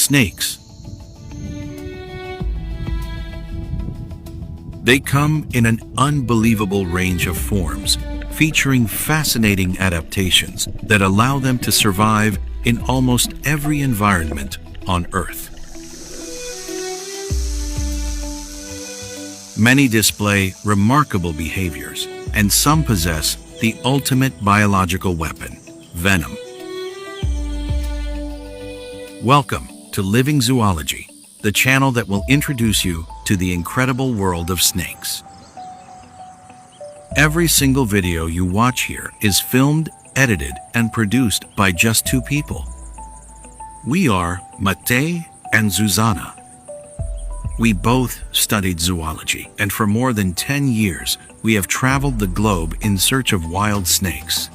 Snakes. They come in an unbelievable range of forms, featuring fascinating adaptations that allow them to survive in almost every environment on Earth. Many display remarkable behaviors, and some possess the ultimate biological weapon, venom. Welcome to Living Zoology, the channel that will introduce you to the incredible world of snakes. Every single video you watch here is filmed, edited, and produced by just two people. We are Matej and Zuzana. We both studied zoology, and for more than 10 years, we have traveled the globe in search of wild snakes.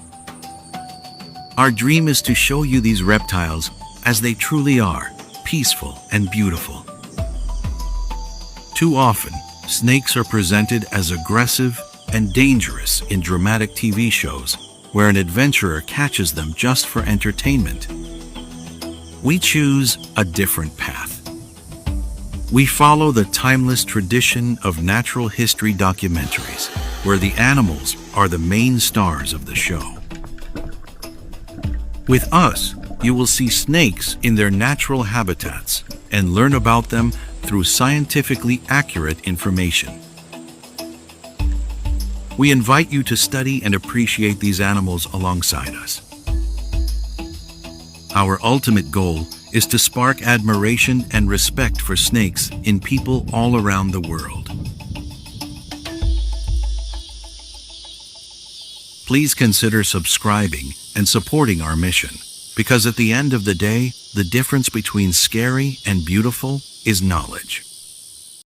Our dream is to show you these reptiles as they truly are, peaceful and beautiful. Too often, snakes are presented as aggressive and dangerous in dramatic TV shows where an adventurer catches them just for entertainment. We choose a different path. We follow the timeless tradition of natural history documentaries, where the animals are the main stars of the show. With us, you will see snakes in their natural habitats and learn about them through scientifically accurate information. We invite you to study and appreciate these animals alongside us. Our ultimate goal is to spark admiration and respect for snakes in people all around the world. Please consider subscribing and supporting our mission, because at the end of the day, the difference between scary and beautiful is knowledge.